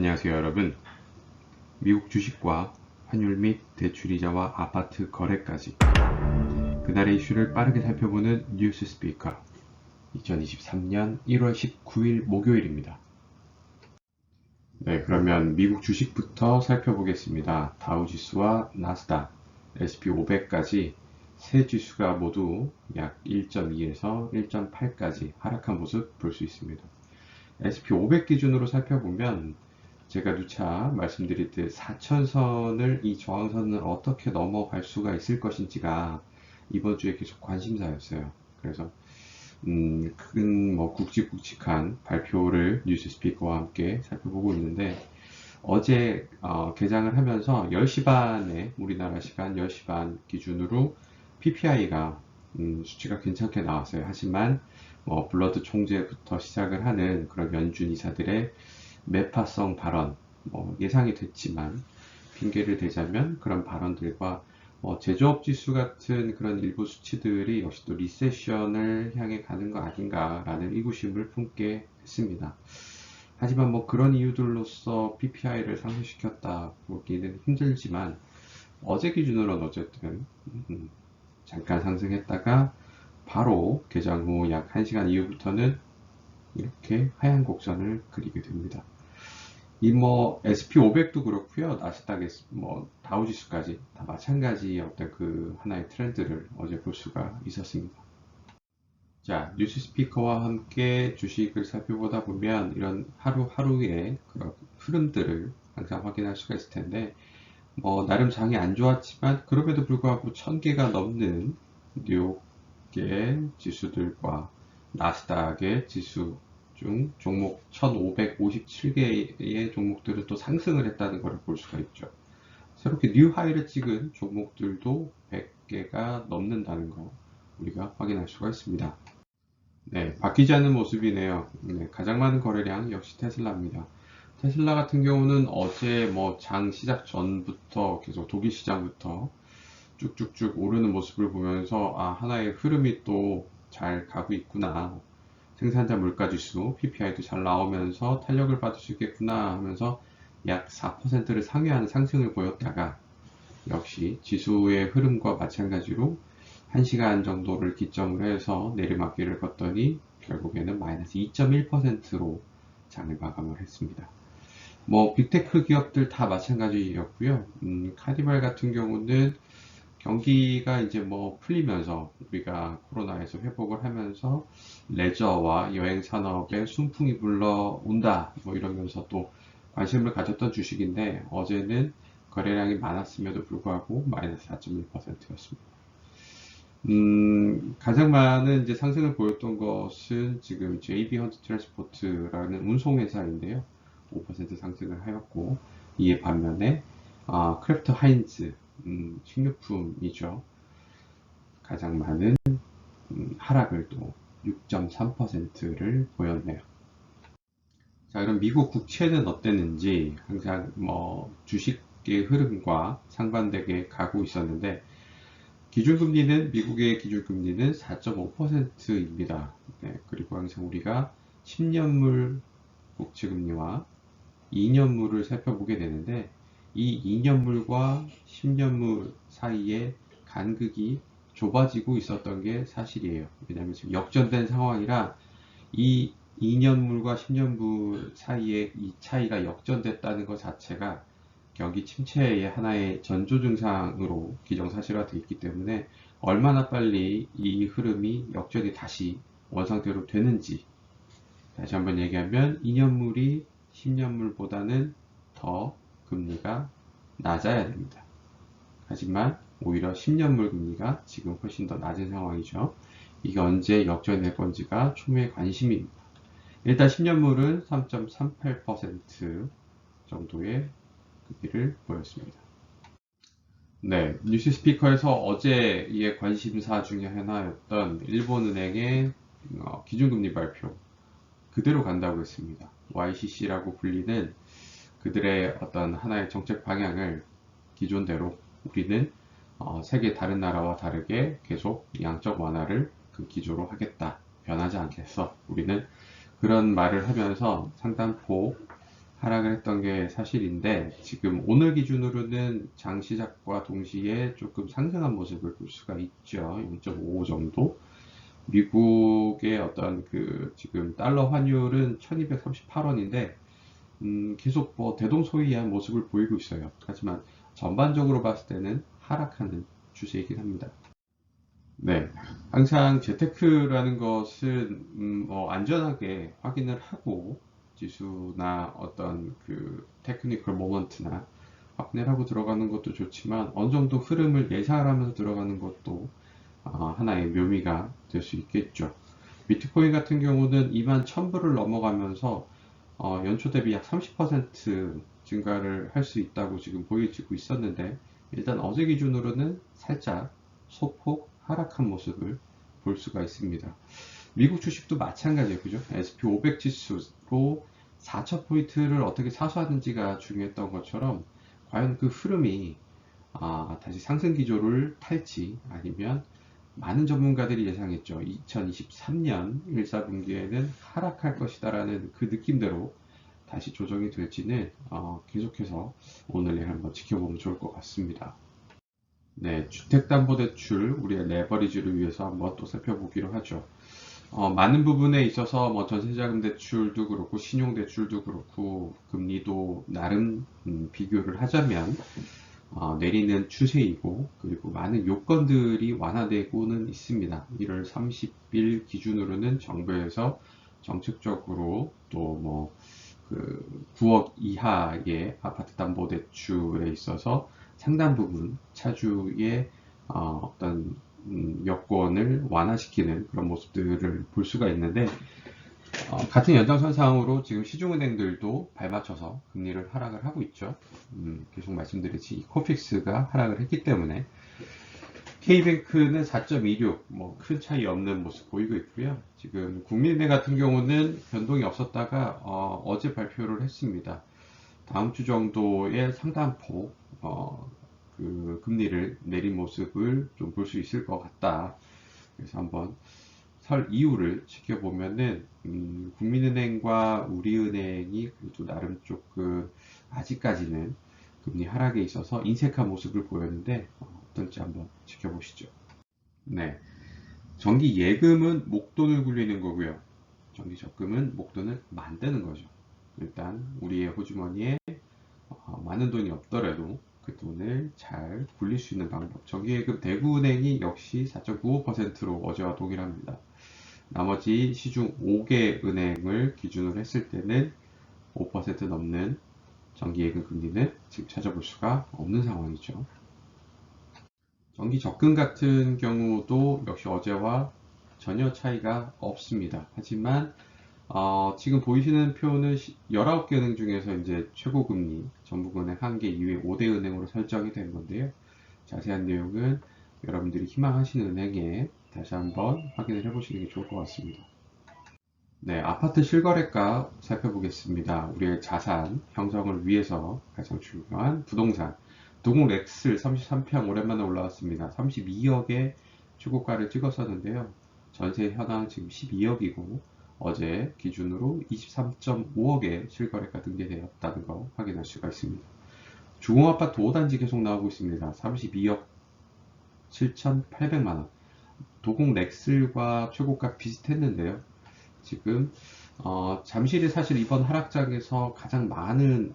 안녕하세요 여러분. 미국 주식과 환율 및 대출이자와 아파트 거래까지 그날의 이슈를 빠르게 살펴보는 뉴스 스피커 2023년 1월 19일 목요일입니다. 네, 그러면 미국 주식부터 살펴보겠습니다. 다우지수와 나스닥, SP500까지 세 지수가 모두 약 1.2에서 1.8까지 하락한 모습 볼 수 있습니다. SP500 기준으로 살펴보면 제가 누차 말씀드릴 때 4천선을 이 저항선을 어떻게 넘어갈 수가 있을 것인지가 이번 주에 계속 관심사였어요. 그래서 큰 굵직굵직한 발표를 뉴스 스피커와 함께 살펴보고 있는데 어제 개장을 하면서 10시 반에 우리나라 시간 10시 반 기준으로 PPI가 수치가 괜찮게 나왔어요. 하지만 블러드 총재부터 시작을 하는 그런 연준 이사들의 매파성 발언, 예상이 됐지만 핑계를 대자면 그런 발언들과 제조업 지수 같은 그런 일부 수치들이 역시 또 리세션을 향해 가는 거 아닌가라는 의구심을 품게 했습니다. 하지만 그런 이유들로서 PPI를 상승시켰다 보기는 힘들지만 어제 기준으로는 어쨌든 잠깐 상승했다가 바로 개장 후 약 1시간 이후부터는 이렇게 하얀 곡선을 그리게 됩니다. 이 SP500도 그렇고요. 나스닥, 다우지수까지 다 마찬가지의 어떤 그 하나의 트렌드를 어제 볼 수가 있었습니다. 자, 뉴스 스피커와 함께 주식을 살펴보다 보면 이런 하루하루의 그런 흐름들을 항상 확인할 수가 있을 텐데, 나름 장이 안 좋았지만 그럼에도 불구하고 1000개가 넘는 뉴욕의 지수들과 나스닥의 지수 중 종목 1557개의 종목들은 또 상승을 했다는 것을 볼 수가 있죠. 새롭게 뉴 하이를 찍은 종목들도 100개가 넘는다는 거 우리가 확인할 수가 있습니다. 네, 바뀌지 않는 모습이네요. 네, 가장 많은 거래량 역시 테슬라입니다. 테슬라 같은 경우는 어제 장 시작 전부터 계속 독일 시장부터 쭉쭉쭉 오르는 모습을 보면서 하나의 흐름이 또 잘 가고 있구나. 생산자 물가지수 PPI도 잘 나오면서 탄력을 받을 수 있겠구나 하면서 약 4%를 상회하는 상승을 보였다가 역시 지수의 흐름과 마찬가지로 1시간 정도를 기점으로 해서 내리막길을 걷더니 결국에는 마이너스 2.1%로 장을 마감을 했습니다. 빅테크 기업들 다 마찬가지였고요. 카니발 같은 경우는 경기가 이제 풀리면서 우리가 코로나에서 회복을 하면서 레저와 여행 산업에 순풍이 불러온다 이러면서 또 관심을 가졌던 주식인데 어제는 거래량이 많았음에도 불구하고 마이너스 4.1%였습니다. 가장 많은 이제 상승을 보였던 것은 지금 JB 헌트 트랜스포트라는 운송회사인데요. 5% 상승을 하였고 이에 반면에 크래프트 하인즈 식료품이죠. 가장 많은 하락을 또 6.3%를 보였네요. 자, 그럼 미국 국채는 어땠는지 항상 주식의 흐름과 상반되게 가고 있었는데 기준금리는 미국의 기준금리는 4.5%입니다. 네, 그리고 항상 우리가 10년물 국채금리와 2년물을 살펴보게 되는데 이 2년물과 10년물 사이에 간극이 좁아지고 있었던 게 사실이에요. 왜냐하면 지금 역전된 상황이라 이 2년물과 10년물 사이에 이 차이가 역전됐다는 것 자체가 경기 침체의 하나의 전조 증상으로 기정사실화되어 있기 때문에 얼마나 빨리 이 흐름이 역전이 다시 원상태로 되는지 다시 한번 얘기하면 2년물이 10년물보다는 더 금리가 낮아야 됩니다. 하지만 오히려 10년물 금리가 지금 훨씬 더 낮은 상황이죠. 이게 언제 역전될 건지가 초미의 관심입니다. 일단 10년물은 3.38% 정도의 금리를 보였습니다. 네, 뉴스 스피커에서 어제의 관심사 중에 하나였던 일본은행의 기준금리 발표 그대로 간다고 했습니다. YCC라고 불리는 그들의 어떤 하나의 정책 방향을 기존대로 우리는 세계 다른 나라와 다르게 계속 양적 완화를 그 기조로 하겠다. 변하지 않겠어. 우리는 그런 말을 하면서 상당폭 하락을 했던 게 사실인데 지금 오늘 기준으로는 장 시작과 동시에 조금 상승한 모습을 볼 수가 있죠. 0.55 정도. 미국의 어떤 그 지금 달러 환율은 1238원인데 계속 뭐 대동소이한 모습을 보이고 있어요. 하지만 전반적으로 봤을 때는 하락하는 추세이긴 합니다. 네, 항상 재테크라는 것은 안전하게 확인을 하고 지수나 어떤 그 테크니컬 모먼트나 확인을 하고 들어가는 것도 좋지만 어느 정도 흐름을 예상을 하면서 들어가는 것도 하나의 묘미가 될 수 있겠죠. 비트코인 같은 경우는 2만 1000불을 넘어가면서 연초 대비 약 30% 증가를 할 수 있다고 지금 보여지고 있었는데 일단 어제 기준으로는 살짝 소폭 하락한 모습을 볼 수가 있습니다. 미국 주식도 마찬가지예요. 그죠? SP500 지수로 4,000포인트를 어떻게 사수하는지가 중요했던 것처럼 과연 그 흐름이 다시 상승 기조를 탈지 아니면 많은 전문가들이 예상했죠. 2023년 1, 4분기에는 하락할 것이다라는 그 느낌대로 다시 조정이 될지는 계속해서 오늘 내일 한번 지켜보면 좋을 것 같습니다. 네, 주택담보대출 우리의 레버리지를 위해서 한번 또 살펴보기로 하죠. 많은 부분에 있어서 뭐 전세자금 대출도 그렇고 신용대출도 그렇고 금리도 나름 비교를 하자면 내리는 추세이고 그리고 많은 요건들이 완화되고는 있습니다. 1월 30일 기준으로는 정부에서 정책적으로 또 뭐 그 9억 이하의 아파트 담보 대출에 있어서 상당 부분 차주의 어떤 여건을 완화시키는 그런 모습들을 볼 수가 있는데 같은 연장선상으로 지금 시중은행들도 발맞춰서 금리를 하락을 하고 있죠. 계속 말씀드렸지 코픽스가 하락을 했기 때문에 K뱅크는 4.26, 뭐 큰 차이 없는 모습 보이고 있고요. 지금 국민은행 같은 경우는 변동이 없었다가 어제 발표를 했습니다. 다음 주 정도의 상당 폭 그 금리를 내린 모습을 좀 볼 수 있을 것 같다. 그래서 한번 설 이후를 지켜보면은 국민은행과 우리은행이 그래도 나름 조금 아직까지는 금리 하락에 있어서 인색한 모습을 보였는데 어떨지 한번 지켜보시죠. 네, 정기 예금은 목돈을 굴리는 거고요. 정기 적금은 목돈을 만드는 거죠. 일단 우리의 호주머니에 많은 돈이 없더라도 그 돈을 잘 굴릴 수 있는 방법. 정기예금 대구은행이 역시 4.95%로 어제와 동일합니다. 나머지 시중 5개 은행을 기준으로 했을 때는 5% 넘는 정기예금 금리는 지금 찾아볼 수가 없는 상황이죠. 정기 적금 같은 경우도 역시 어제와 전혀 차이가 없습니다. 하지만 지금 보이시는 표는 19개 은행 중에서 이제 최고금리 전북은행 1개 이외 5대 은행으로 설정이 된 건데요. 자세한 내용은 여러분들이 희망하시는 은행에 다시 한번 확인을 해보시는 게 좋을 것 같습니다. 네, 아파트 실거래가 살펴보겠습니다. 우리의 자산 형성을 위해서 가장 중요한 부동산. 도곡 렉슬 33평 오랜만에 올라왔습니다. 32억의 최고가를 찍었었는데요. 전세 현황 지금 12억이고 어제 기준으로 23.5억의 실거래가 등재되었다는 거 확인할 수가 있습니다. 주공아파트 5단지 계속 나오고 있습니다. 32억 7,800만원. 도곡 렉슬과 최고가 비슷했는데요. 지금 잠실이 사실 이번 하락장에서 가장 많은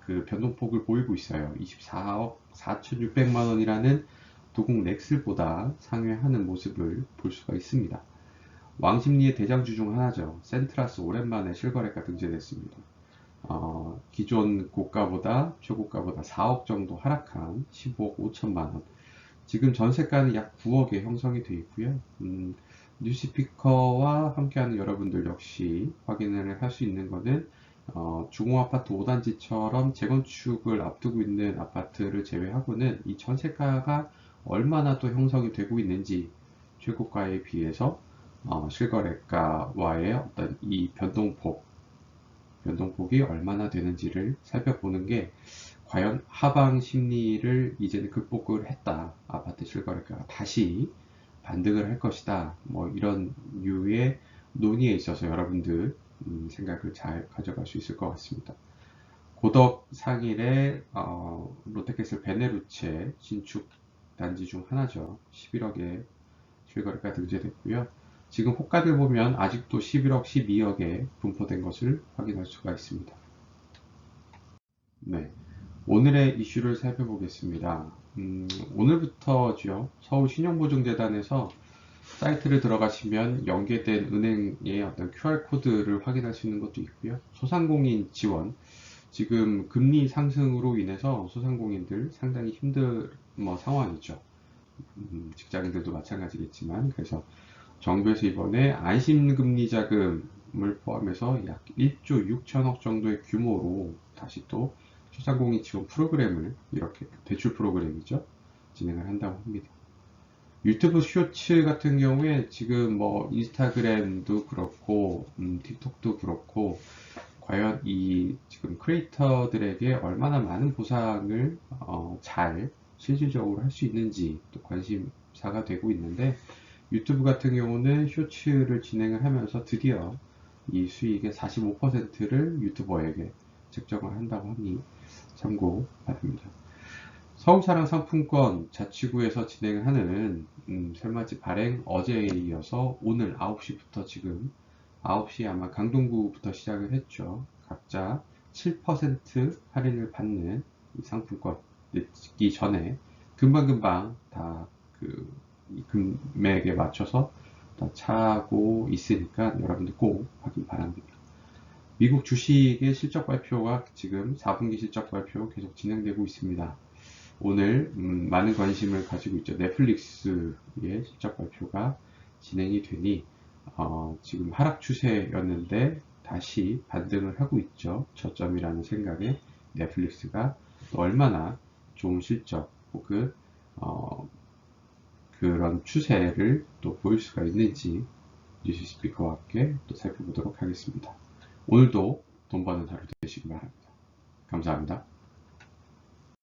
그 변동폭을 보이고 있어요. 24억 4,600만 원이라는 도곡 렉슬보다 상회하는 모습을 볼 수가 있습니다. 왕십리의 대장주 중 하나죠. 센트라스 오랜만에 실거래가 등재됐습니다. 기존 고가보다 최고가보다 4억 정도 하락한 15억 5천만 원. 지금 전세가는 약 9억에 형성이 되어 있고요. 뉴스피커와 함께하는 여러분들 역시 확인을 할 수 있는 것은 주공아파트 5단지처럼 재건축을 앞두고 있는 아파트를 제외하고는 이 전세가가 얼마나 또 형성이 되고 있는지 최고가에 비해서 실거래가와의 어떤 이 변동폭이 얼마나 되는지를 살펴보는 게 과연 하방 심리를 이제는 극복을 했다. 아파트 실거래가가 다시 반등을 할 것이다. 뭐 이런 류의 논의에 있어서 여러분들 생각을 잘 가져갈 수 있을 것 같습니다. 고덕 상일의 롯데캐슬 베네루체 신축 단지 중 하나죠. 11억에 실거래가 등재됐고요. 지금 호가를 보면 아직도 11억, 12억에 분포된 것을 확인할 수가 있습니다. 네, 오늘의 이슈를 살펴보겠습니다. 오늘부터죠. 서울신용보증재단에서 사이트를 들어가시면 연계된 은행의 어떤 QR코드를 확인할 수 있는 것도 있고요. 소상공인 지원, 지금 금리 상승으로 인해서 소상공인들 상당히 힘든 상황이죠. 직장인들도 마찬가지겠지만, 그래서 정부에서 이번에 안심금리 자금을 포함해서 약 1조 6천억 정도의 규모로 다시 또 소상공인 지원 프로그램을, 이렇게 대출 프로그램이죠, 진행을 한다고 합니다. 유튜브 쇼츠 같은 경우에 지금 인스타그램도 그렇고 틱톡도 그렇고, 과연 이 지금 크리에이터들에게 얼마나 많은 보상을 잘 실질적으로 할 수 있는지 또 관심사가 되고 있는데, 유튜브 같은 경우는 쇼츠를 진행을 하면서 드디어 이 수익의 45%를 유튜버에게 책정을 한다고 하니 참고 바랍니다. 서울사랑 상품권 자치구에서 진행을 하는 설맞이 발행, 어제에 이어서 오늘 9시부터 지금 9시 아마 강동구부터 시작을 했죠. 각자 7% 할인을 받는 이 상품권 늦기 전에 금방금방 다 이 금액에 맞춰서 다 차고 있으니까 여러분들 꼭 확인 바랍니다. 미국 주식의 실적 발표가 지금 4분기 실적 발표 계속 진행되고 있습니다. 오늘 많은 관심을 가지고 있죠. 넷플릭스의 실적 발표가 진행이 되니 지금 하락 추세였는데 다시 반등을 하고 있죠. 저점이라는 생각에 넷플릭스가 또 얼마나 좋은 실적 혹은 그런 추세를 또 보일 수가 있는지 뉴스 스피커와 함께 또 살펴보도록 하겠습니다. 오늘도 돈 버는 하루 되시기 바랍니다. 감사합니다.